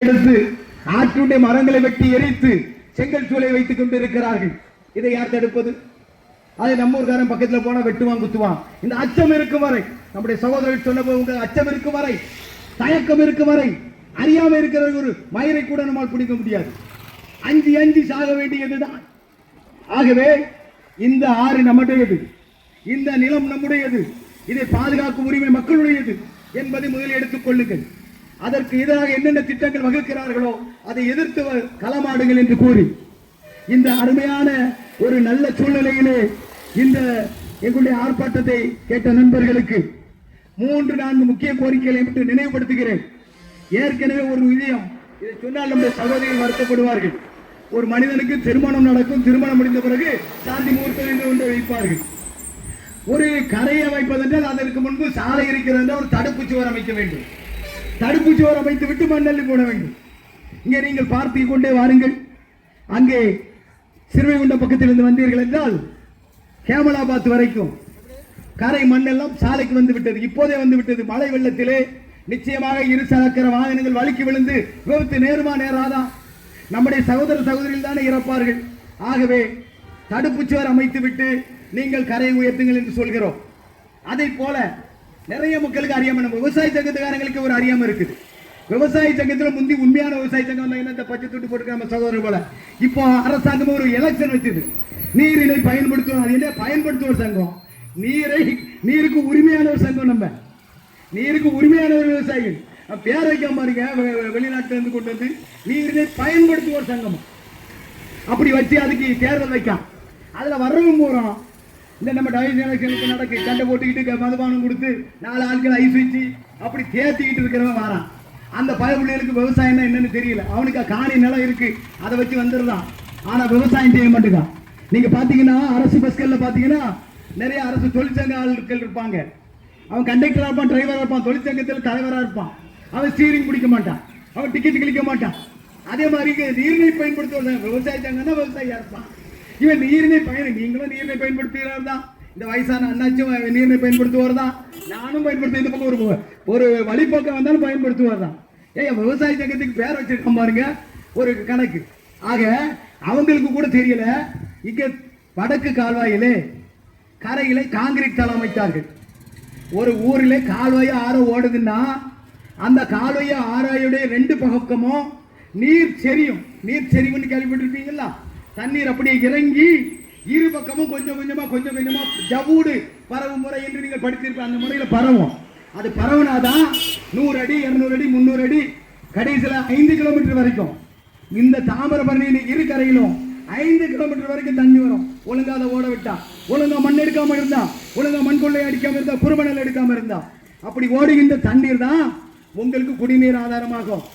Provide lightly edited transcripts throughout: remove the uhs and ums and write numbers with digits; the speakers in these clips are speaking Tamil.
எடுத்து ஆற்றுடைய மரங்களை வெட்டி எரித்து செங்கல் சூளை வைத்துக் கொண்டிருக்கிறார்கள். இதை யார் தடுப்பது? அதை நம்ம ஊர்காரன் பக்கத்தில் போனா வெட்டுவான் குத்துவான். இந்த அச்சம் இருக்கும் வரை, நம்முடைய சகோதரர்கள் சொன்ன போது அச்சம் இருக்கும் வரை, தயக்கம் இருக்கும் வரை, அறியாம இருக்கிற ஒரு மயிரை கூட நம்மால் பிடிக்க முடியாது. அஞ்சி அஞ்சி சாக வேண்டியதுதான். ஆகவே இந்த ஆறு நம்முடையது, இந்த நிலம் நம்முடையது, இதை பாதுகாக்கும் உரிமை மக்களுடையது என்பதை முதலில் எடுத்துக் கொள்ளுங்கள். அதற்கு எதிராக என்னென்ன திட்டங்கள் வகுக்கிறார்களோ அதை எதிர்த்து களமாடுங்கள் என்று கூறி, இந்த அருமையான ஒரு நல்ல சூழ்நிலையிலே இந்த எங்களுடைய ஆர்ப்பாட்டத்தை கேட்ட நண்பர்களுக்கு 3-4 முக்கிய கோரிக்கைகளை மட்டும் நினைவுபடுத்துகிறேன். ஏற்கனவே ஒரு விஷயம், இதை சொன்னால் நம்முடைய சகோதரிகள் வருத்தப்படுவார்கள். ஒரு மனிதனுக்கு திருமணம் நடக்கும், திருமணம் முடிந்த பிறகு சாந்தி முகூர்த்தம் என்று ஒன்று வைப்பார்கள். ஒரு கரையை அமைப்பதென்றால் அதற்கு முன்பு சாலை இருக்கிறது, ஒரு தடுப்பு சுவர் அமைக்க வேண்டும். தடுப்பு சுவர் அமைத்து விட்டு மண்ணள்ளி போட வேண்டும். இங்கே நீங்கள் பார்த்து கொண்டே வாருங்கள். அங்கே சிறுவைகுண்டம் பக்கத்தில் இருந்து வந்தீர்கள் என்றால் கேமலாபாத் வரைக்கும் கரை மண்ணெல்லாம் சாலைக்கு வந்து விட்டது. இப்போதே வந்து விட்டது. மழை வெள்ளத்திலே நிச்சயமாக இருசக்கர வாகனங்கள் வழுக்கி விழுந்து விபத்து நேருமா நேராதான்? நம்முடைய சகோதர சகோதரிகள் தானே இறப்பார்கள். ஆகவே தடுப்பு சுவர் அமைத்து விட்டு நீங்கள் கரையை உயர்த்துங்கள் என்று சொல்கிறோம். அதை போல நிறைய மக்களுக்கு அறியாம, நம்ம விவசாய சங்கத்துக்காரங்களுக்கு ஒரு அறியாம இருக்குது. விவசாய சங்கத்தில் முந்தி உண்மையான விவசாய சங்கம் இந்த பச்சை துட்டு போட்டு நம்ம சகோதரர் போல இப்போ அரசாங்கம் ஒரு எலெக்ஷன் வச்சது. நீரினை பயன்படுத்துவோம், அது என்ன பயன்படுத்துவோம் சங்கம், நீருக்கு உரிமையான ஒரு சங்கம், நம்ம நீருக்கு உரிமையான ஒரு விவசாயிகள் பேர் வைக்காம பாருங்க. வெளிநாட்டில இருந்து கொண்டு வந்து நீரினை பயன்படுத்துவோர் சங்கம் அப்படி வச்சு அதுக்கு தேர்தல் வைക്കാം. அதுல வர்றவங்க போறோம். இந்த நம்ம டைவர்ஸ் எலெக்ஷனுக்கு நடக்கு சண்டை போட்டுக்கிட்டு மதுபானம் கொடுத்து 4 ஆட்கள் ஐஸ் வச்சு அப்படி தேத்திக்கிட்டு இருக்கிறவன் வரான். அந்த பயப்புள்ளைகளுக்கு விவசாயம்னா என்னன்னு தெரியல. அவனுக்கு காணி நிலம் இருக்கு, அதை வச்சு வந்துடுறான். ஆனா விவசாயம் செய்ய மாட்டேங்கான். நீங்க பாத்தீங்கன்னா அரசு பஸ்கள்ல பாத்தீங்கன்னா நிறைய அரசு தொழிற்சங்க ஆட்கள் இருப்பாங்க. அவன் கண்டக்டரா இருப்பான், டிரைவரா இருப்பான், தொழிற்சங்கத்தில் தலைவரா இருப்பான். அவன் ஸ்டீரிங் பிடிக்க மாட்டான், அவன் டிக்கெட் கிளிக்க மாட்டான். அதே மாதிரி நீரினை பயன்படுத்துவாங்க. விவசாய சங்கம்னா விவசாயியா இருப்பான். இவன் நீரினை நீங்களும் நீரினை பயன்படுத்துகிறார் தான். இந்த வயசான அண்ணாச்சும் நீரினை பயன்படுத்துவார் தான். நானும் பயன்படுத்த, இந்த பக்கம் ஒரு வழிபோக்கம் வந்தாலும் பயன்படுத்துவார் தான். ஏன் விவசாய சங்கத்துக்கு பேர் வச்சிருக்கோம் பாருங்க, ஒரு கணக்கு. ஆக அவங்களுக்கு கூட தெரியல. இங்க வடக்கு கால்வாயிலே கரையிலே காங்கிரீட் தளம் அமைத்தார்கள். ஒரு ஊரிலே கால்வாயா ஆற ஓடுதுன்னா அந்த கால்வாயா ஆறாயுடைய 2 பக்கமும் நீர் செறியும். நீர் செறிவுன்னு கேள்விப்பட்டிருப்பீங்களா? தண்ணீர் அப்படியே இறங்கி இரு பக்கமும் கொஞ்சம் கொஞ்சமா ஜவூடு பரவும் முறை என்று நீங்கள் படித்திருப்ப. அந்த முறையில் பரவும். அது பரவுனாதான் 100 அடி 200 அடி 300 அடி கடைசியில் 5 கிலோமீட்டர் வரைக்கும் இந்த தாமிரபரணி இரு கரையிலும் 5 கிலோமீட்டர் வரைக்கும் தண்ணி வரும். ஒழுங்கா அதை ஓட விட்டா, ஒழுங்கா மண் எடுக்காம இருந்தா, ஒழுங்கா மண் கொள்ளை அடிக்காம இருந்தா, குறுமணல் எடுக்காம இருந்தா, அப்படி ஓடுகின்ற தண்ணீர் தான் உங்களுக்கு குடிநீர் ஆதாரமாகும்.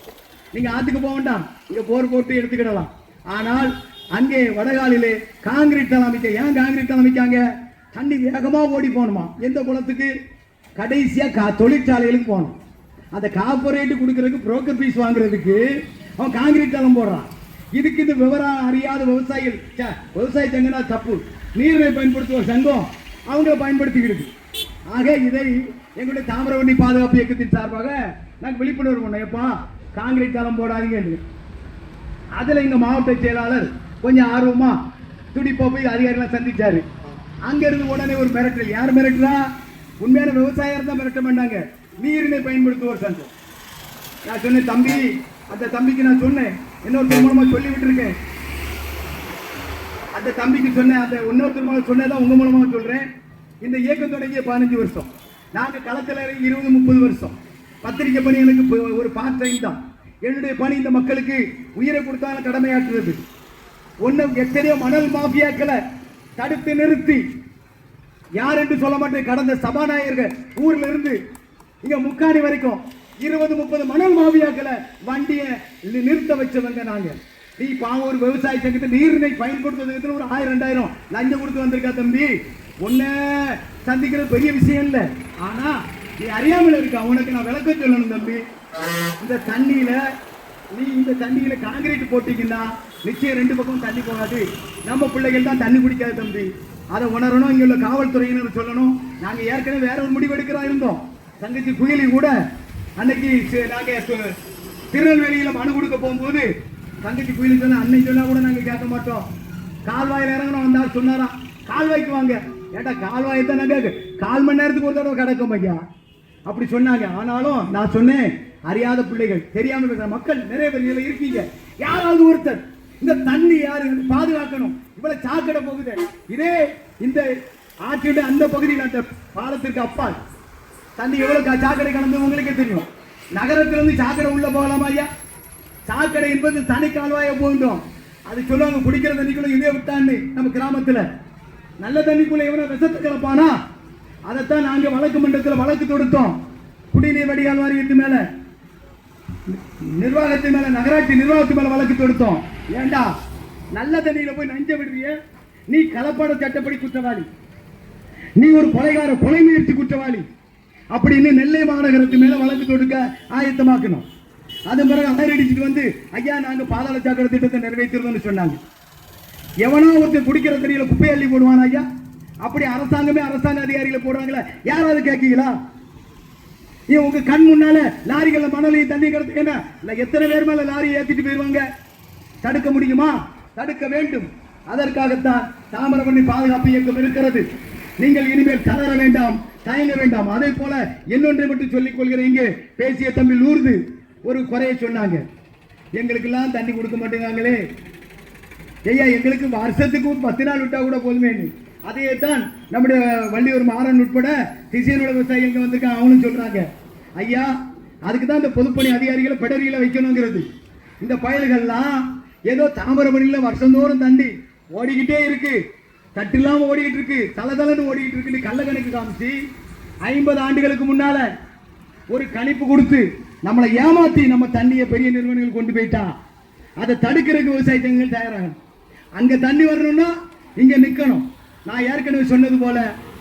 நீங்க ஆத்துக்கு போக வேண்டாம், இங்க போர் போட்டு எடுத்துக்கிடலாம். ஆனால் அங்கே வடகாலிலே காங்கிரீட் தளம் அமைக்க. ஏன் காங்கிரீட் தளம் அமைக்காங்க? தண்ணி வேகமா ஓடி போகணுமா? எந்த குளத்துக்கு? கடைசியா தொழிற்சாலைகளுக்கு போகணும். அந்த கார்பரேட் கொடுக்கறதுக்கு புரோக்கர் பீஸ் வாங்குறதுக்கு அவன் காங்கிரீட் தளம் போடுறான். இதுக்கு இந்த விவரம் அறியாத விவசாயிகள், விவசாய சங்கம்னா தப்பு, நீரை பயன்படுத்துவோர் சங்கம் அவங்க பயன்படுத்திக்கிறது. ஆக இதை எங்களுடைய தாமிரபரணி பாதுகாப்பு இயக்கத்தின் சார்பாக நாங்கள் விழிப்புணர்வு பண்ணோம். எப்பா காங்கிரீட் தளம் போடாதீங்க. அதுல எங்க மாவட்ட செயலாளர் கொஞ்சம் ஆர்வமா துடிப்பா போய் அதிகாரிகளை சந்திச்சாரு. அங்க இருந்து உடனே ஒரு மிரட்டல். யார் மிரட்டுறா? உண்மையான விவசாயம் தான் மிரட்ட மாட்டாங்க, நீரினை பயன்படுத்துவோர் சங்கம். நான் சொன்னேன், தம்பி, அந்த தம்பிக்கு நான் சொன்னேன், இன்னொருத்தர் மூலமா சொல்லி விட்டுருக்கேன். அந்த தம்பிக்கு சொன்னேன், அந்த இன்னொருத்தர் மூலம் சொன்னதான் உங்க மூலமா சொல்றேன். இந்த இயக்கம் தொடங்கிய 15 வருஷம், நாங்க களத்தில் 20-30 வருஷம். பத்திரிகை பணி எனக்கு ஒரு பார்ட் டைம் தான். என்னுடைய பணி இந்த மக்களுக்கு உயிரை கொடுத்தாலும் கடமையாற்றுறது. எத்தனையோ மணல் மாஃபியாக்களை தடுத்து நிறுத்தி, யார் என்று சொல்ல மாட்டேன், கடந்த சபாநாயகர்கள் ஊர்ல இருந்து இங்க முக்காணி வரைக்கும் 20-30 மணல் மாஃபியாக்களை வண்டியை நிறுத்த வச்சவங்க நாங்க. நீ பாவம் ஒரு விவசாய சங்கத்தை நீரினை பயன்படுத்துவதற்கு ஒரு 1000-2000 லஞ்சம் கொடுத்து வந்திருக்கா தம்பி. ஒன்ன சந்திக்கிறது பெரிய விஷயம் இல்லை. ஆனா நீ அறியாமல் இருக்கா, உனக்கு நான் விளக்கம் சொல்லணும் தம்பி. இந்த தண்ணியில காங்கிரீட் போட்டீங்கன்னா நிச்சயம் 2 பக்கம் தண்ணி போகாது. நம்ம பிள்ளைகள் தான் தண்ணி குடிக்காது தம்பி. அதை உணரணும். இங்க உள்ள காவல்துறையினர் சொல்லணும். நாங்க ஏற்கனவே வேற ஒரு முடிவு எடுக்கிறோம் இருந்தோம். தங்கச்சி குயிலி கூட அன்னைக்கு நாங்க திருநெல்வேலியில மனு கொடுக்க போகும்போது தங்கச்சி கோயிலுக்கு சொன்ன அன்னை சொன்னா கூட நாங்க கேட்க மாட்டோம். கால்வாயில் இறங்கணும் வந்தால் சொன்னாராம், கால்வாய்க்கு வாங்க. ஏட்டா கால்வாயை தான் நாங்க 1/4 மணி நேரத்துக்கு ஒரு தடவை கிடக்கும் ஐயா அப்படி சொன்னாங்க. ஆனாலும் நான் சொன்னேன், அறியாத பிள்ளைகள், தெரியாம பேசுற மக்கள் நிறைய பேர் இருக்கீங்க. யாராவது ஒருத்தர் இந்த தண்ணி யாரு பாதுகாக்கணும். இவ்வளவு சாக்கடை போகுது. இதே இந்த ஆற்றியோட அந்த பகுதியில் அந்த பாலத்திற்கு அப்பால் தண்ணி எவ்வளவு சாக்கடை கலந்து உங்களுக்கே தெரியும். நகரத்திலிருந்து சாக்கடை உள்ள போகலாமா ஐயா? சாக்கடை என்பது தனி கால்வாய போயிட்டோம். அது சொல்லுவாங்க, குடிக்கிற தண்ணிக்குள்ள இதே விட்டான்னு. நம்ம கிராமத்துல நல்ல தண்ணிக்குள்ள எவ்வளவு விஷத்தை கலப்பானா, அதைத்தான் நாங்க வழக்கு மன்றத்தில் வழக்கு தொடுத்தோம். குடிநீர் வடிகால் வாரியத்து மேல, நிர்வாகத்தின் மேல, நகராட்சி நிர்வாகத்து மேல வழக்கு தொடுத்தோம். ஏண்டா நல்ல தண்ணியில போய் நஞ்ச விடுறிய? நீ கலப்பட சட்டப்படி குற்றவாளி, நீ ஒரு கொலைகார, கொலை முயற்சி குற்றவாளி அப்படின்னு நெல்லை மாநகரத்து மேல வழக்கு தொடுக்க ஆயத்தமாக்கணும். அது பிறகு அடிச்சுட்டு வந்து ஐயா நாங்க பாதாள சாக்கடை திட்டத்தை நிறைவேற்றிருந்தோம்னு சொன்னாங்க. எவனோ ஒருத்தர் குடிக்கிற தண்ணியில குப்பை அள்ளி போடுவான் ஐயா. அப்படி அரசாங்கமே அரசாங்க அதிகாரிகளை போடுறாங்களா? யாராவது கேட்கீங்களா? உங்க கண் முன்னால லாரிகளை மணலையும் தண்ணி கிடத்துக்கன்னா எத்தனை பேர் மேல லாரி ஏற்றிட்டு போயிருவாங்க? தடுக்க முடியுமா? தடுக்க வேண்டும். அதற்காகத்தான் தாமிரபரணி பாதுகாப்பு இயக்கம் இருக்கிறது. நீங்கள் இனிமேல் தளர வேண்டாம், தயங்க வேண்டாம். அதே போல இன்னொன்றை மட்டும் சொல்லிக் கொள்கிறேன். இங்கே பேசிய தம்பி லூர்து ஒரு குறையை சொன்னாங்க, எங்களுக்கு எல்லாம் தண்ணி கொடுக்க மாட்டேங்காங்களே ஐயா, எங்களுக்கு வருஷத்துக்கு 10 நாள் விட்டா கூட போதுமே. அதையே தான் நம்முடைய வள்ளியூர் மாறன் உட்பட திசையனோட விவசாயிகள் வந்திருக்காங்க, அவனும் சொல்றாங்க ஐயா அதுக்கு தான் இந்த பொதுப்பணி அதிகாரிகளை பெடரியில வைக்கணுங்கிறது. இந்த பயல்கள்லாம் ஏதோ தாமிரபரணியில வருஷந்தோறும் தண்ணி ஓடிக்கிட்டே இருக்கு, தட்டு இல்லாம ஓடிக்கிட்டு இருக்கு, தலதலன்னு ஓடிக்கிட்டு இருக்கு. கள்ள கணக்கு காமிச்சு 50 ஆண்டுகளுக்கு முன்னால ஒரு கணிப்பு கொடுத்து நம்மளை ஏமாத்தி நம்ம தண்ணியை பெரிய நிறுவனங்கள் கொண்டு போயிட்டா அதை தடுக்கிறதுக்கு விவசாய சங்கங்கள் தயாராகணும். அங்க தண்ணி வரணும்னா இங்க நிக்கணும். நான் ஏற்கனவே சொன்னது போல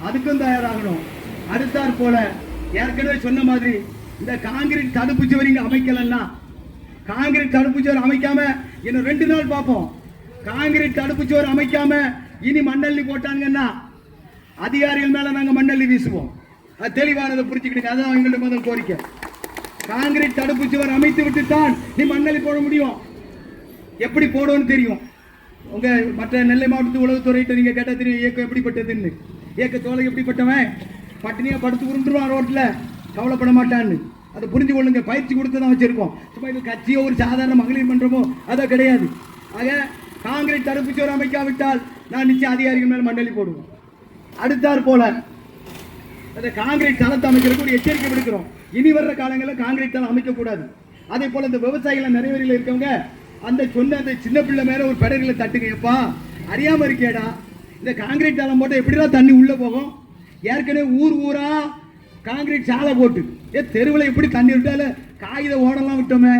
அதுக்கும் தயாராகணும். அடுத்தாற் போல ஏற்கனவே சொன்ன மாதிரி இந்த காங்கிரீட் தடுப்பு சுவர் இங்க அமைக்கலன்னா, காங்கிரீட் தடுப்பு சுவர் அமைக்காம இன்னும் 2 நாள் பார்ப்போம். காங்கிரீட் தடுப்பு சுவர் அமைக்காம இனி மண்ணள்ளி போட்டாங்கன்னா அதிகாரிகள் மேல நாங்க மண்ணள்ளி வீசுவோம். அது தெளிவானதை புரிஞ்சுக்கிட்டு, அதான் அவங்களுடைய முதல் கோரிக்கை. காங்கிரீட் தடுப்பு சுவர் அமைத்து விட்டுத்தான் நீ மண்ணள்ளி போட முடியும். எப்படி போடுவோன்னு தெரியும். உங்க மற்ற நெல்லை மாவட்டத்து உளவுத்துறையிட்ட நீங்க கேட்டா தெரியும் இயக்கம் எப்படிப்பட்டதுன்னு. இயக்க தோலை எப்படிப்பட்டவன் பட்டினியா படுத்து உருண்டுருவான் ரோட்ல, கவலைப்பட மாட்டான்னு. அதை புரிஞ்சு கொள்ளுங்க. பயிற்சி கொடுத்து தான் வச்சிருக்கோம். சும்மா இது கட்சியோ ஒரு சாதாரண மகளிர் மன்றமோ அதான் கிடையாது. ஆக காங்கிரீட் தடுப்பு சுவர் அமைக்காவிட்டால் நான் நிச்சயம் அதிகாரிகள் மேல் மண்ணள்ளி போடுவோம். அடுத்தாற் போல அந்த காங்கிரீட் தளத்தை அமைக்கிறதுக்கு ஒரு எச்சரிக்கை விடுக்கிறோம். இனி வர்ற காலங்களில் காங்கிரீட் தளம் அமைக்கக்கூடாது. அதே போல இந்த விவசாயிகள் நிறைய பேரில் இருக்கவங்க அந்த சொன்ன அந்த சின்ன பிள்ளை மேல ஒரு பெடரில தட்டுங்கப்பா, அறியாம இருக்கேடா, இந்த காங்கிரீட் தளம் போட்டு எப்படிதான் தண்ணி உள்ள போகும்? ஏற்கனவே ஊர் ஊரா காங்கிரீட் சாலை போட்டு தெருவில் எப்படி தண்ணி விட்டால காகித ஓடலாம் விட்டோமே,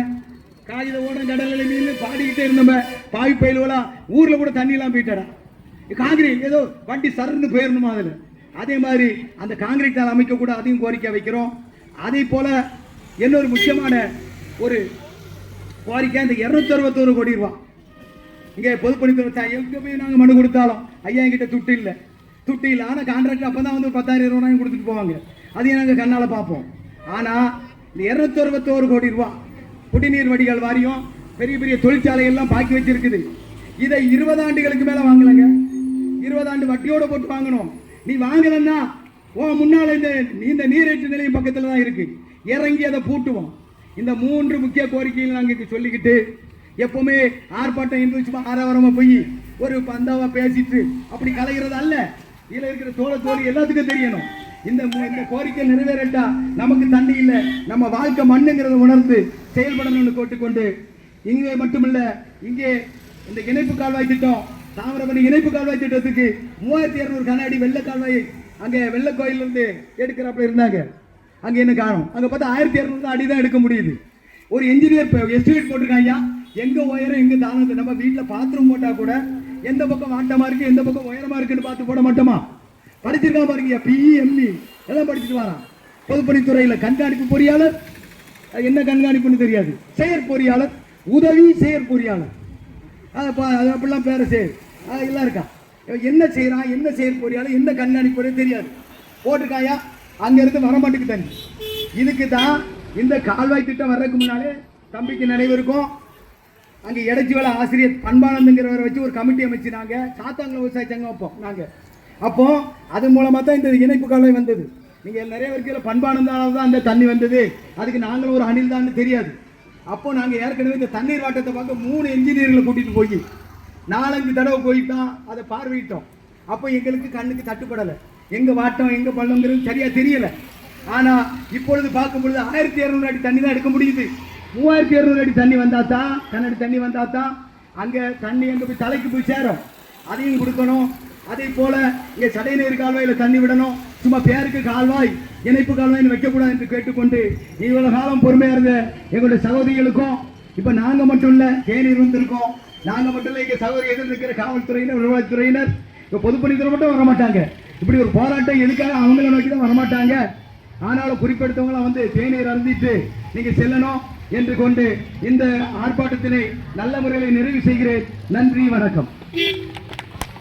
காகித ஓடம் கடலில் மீன் பாடிக்கிட்டே இருந்தோமே, பாவி பயிலுவலா ஊர்ல கூட தண்ணி எல்லாம் போயிட்டாடா. காங்கிரீட் ஏதோ வண்டி சருன்னு போயிடணுமா அதுல? அதே மாதிரி அந்த காங்கிரீட் தளம் அமைக்க கூட அதையும் கோரிக்கை வைக்கிறோம். அதே போல இன்னொரு முக்கியமான ஒரு கோரிக்கை, இந்த 261 கோடி ரூபாய் இங்கே பொதுப்பணித்துறை எங்க போய் நாங்கள் மனு கொடுத்தாலும் ஐயா என்கிட்ட துட்டு இல்லை. ஆனால் கான்ட்ராக்ட் அப்போ தான் வந்து 10,000 ரூபாயும் கொடுத்துட்டு போவாங்க. அதையும் நாங்கள் கண்ணால் பார்ப்போம். ஆனால் இந்த 261 கோடி ரூபாய் குடிநீர் வடிகால் வாரியம் பெரிய பெரிய தொழிற்சாலைகள்லாம் பாக்கி வச்சிருக்குது. இதை 20 ஆண்டுகளுக்கு மேலே வாங்கலைங்க. 20 ஆண்டு வட்டியோட போட்டு வாங்கணும். நீ வாங்கலன்னா முன்னால இந்த நீரேற்று நிலையம் பக்கத்தில் தான் இருக்கு, இறங்கி அதை பூட்டுவோம். இந்த 3 முக்கிய கோரிக்கைகள் நாங்கள் சொல்லிக்கிட்டு எப்பவுமே ஆர்ப்பாட்டம் என்று சும்மா ஆரவாரமா போய் ஒரு பந்தாவா பேசிட்டு அப்படி கலைகிறது அல்ல. இதுல இருக்கிற தோழி எல்லாத்துக்கும் தெரியணும். இந்த கோரிக்கை நிறைவேறட்டா நமக்கு தண்ணி இல்லை, நம்ம வாழ்க்கை மண்ணுங்கிறத உணர்ந்து செயல்படணும்னு கேட்டுக்கொண்டு, இங்கே மட்டுமில்ல, இங்கே இந்த இணைப்பு கால்வாய் திட்டம், தாமிரபரணி இணைப்பு கால்வாய் திட்டத்துக்கு 3200 கன அடி வெள்ள கால்வாய் அங்கே வெள்ள கோயிலிருந்து எடுக்கிறாப்புல இருந்தாங்க. அங்கே என்ன காணும்? அங்கே பார்த்தா 1200 அடி தான் எடுக்க முடியுது. ஒரு என்ஜினியர் எஸ்டிமேட் போட்டிருக்காங்க, எங்க உயரம் எங்க தானது. நம்ம வீட்டில் பாத்ரூம் போட்டா கூட எந்த பக்கம் வாட்டமா இருக்கு எந்த பக்கம் உயரமா இருக்குன்னு பார்த்து போட மாட்டோமா? படிச்சிருக்கா பாருங்க, பிஇஎம்இ எல்லாம் படிச்சுட்டு வரான். பொதுப்பணித்துறையில் கண்காணிப்பு பொறியாளர், என்ன கண்காணிப்புன்னு தெரியாது, செயற்பொறியாளர், உதவி செயற்பொறியாளர், அப்படிலாம் பேர செயல் எல்லாம் இருக்கா. என்ன செய்யறான், என்ன செயற்பொறியாளர், என்ன கண்காணிப்பு தெரியாது. போட்டுக்காயா அங்க இருந்து வரமாட்டுக்கு தண்ணி. இதுக்கு தான் இந்த கால்வாய் திட்டம் வர்றதுக்கு முன்னாலே தம்பிக்கு நினைவிருக்கும். அங்கே எடைச்சி வேலை ஆசிரியர் பண்பானந்துங்கிறவரை வச்சு ஒரு கமிட்டி அமைச்சு நாங்கள் சாத்தாங்குளம் விவசாய சங்கம் வைப்போம். நாங்கள் அப்போ அது மூலமாக தான் இந்த இணைப்பு கால்வாய் வந்தது. நீங்கள் நிறைய பேருக்கு பண்பானந்தால தான் அந்த தண்ணி வந்தது, அதுக்கு நாங்களும் ஒரு அணில் தான் தெரியாது. அப்போ நாங்கள் ஏற்கனவே இந்த தண்ணீர் வாட்டத்தை பார்க்க 3 என்ஜினியர்களை கூட்டிகிட்டு போய் 4-5 தடவை போயிட்டோம், அதை பார்வையிட்டோம். அப்போ எங்களுக்கு கண்ணுக்கு தட்டுப்படலை, எங்கள் வாட்டம் எங்கே பள்ளங்கிறது சரியாக தெரியலை. ஆனால் இப்பொழுது பார்க்கும் பொழுது 1200 அடி தண்ணி தான் எடுக்க முடியுது. 3200 அடி தண்ணி வந்தால் தான், கண்ணடி தண்ணி வந்தால் தான் அங்கே தண்ணி எங்கே போய் தலைக்கு போய் சேரும், அதையும் கொடுக்கணும். அதே போல் இங்கே சடைநீர் கால்வாயில் தண்ணி விடணும். சும்மா பேருக்கு கால்வாய் இணைப்பு கால்வாய்னு வைக்கக்கூடாது என்று கேட்டுக்கொண்டு இவ்வளவு காலம் பொறுமையாக இருந்த எங்களுடைய சகோதரிகளுக்கும், இப்போ நாங்கள் மட்டும் இல்லை தேநீர் வந்திருக்கோம், நாங்கள் மட்டும் இல்லை இங்கே சகோதரி எதிர் இருக்கிற காவல்துறையினர் வருவாய்த்துறையினர் இப்போ பொதுப்பணித்துறை மட்டும் வரமாட்டாங்க. இப்படி ஒரு போராட்டம் எதுக்காக அவங்கள நோக்கி தான் வரமாட்டாங்க. ஆனாலும் குறிப்பிடுத்தவங்களாம் வந்து தேநீர் அருந்திட்டு நீங்கள் செல்லணும் என்று கொண்டு இந்த ஆர்ப்பாட்டத்தினை நல்ல முறையில் நிறைவு செய்கிறேன். நன்றி, வணக்கம்.